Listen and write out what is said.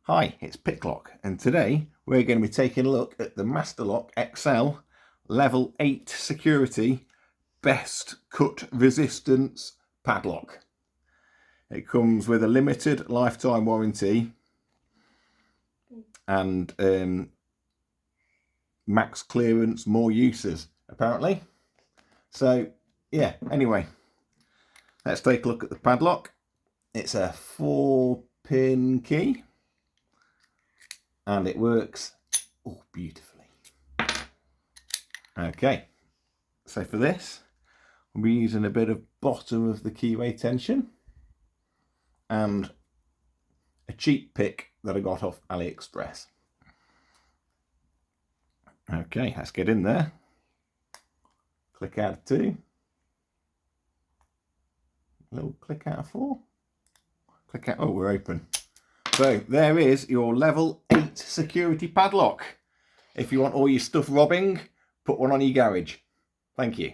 Hi, it's Picklock, and today we're going to be taking a look at the Masterlock excell level 8 security best cut resistance padlock. It comes with a limited lifetime warranty and max clearance, more uses apparently. So yeah, anyway, let's take a look at the padlock. It's a 4-pin key. And it works beautifully. Okay, so for this, we'll be using a bit of bottom of the keyway tension and a cheap pick that I got off AliExpress. Okay, let's get in there. Click out of 2. A little click out of 4. Click out, we're open. So there is your level 8 security padlock. If you want all your stuff robbing, put one on your garage. Thank you.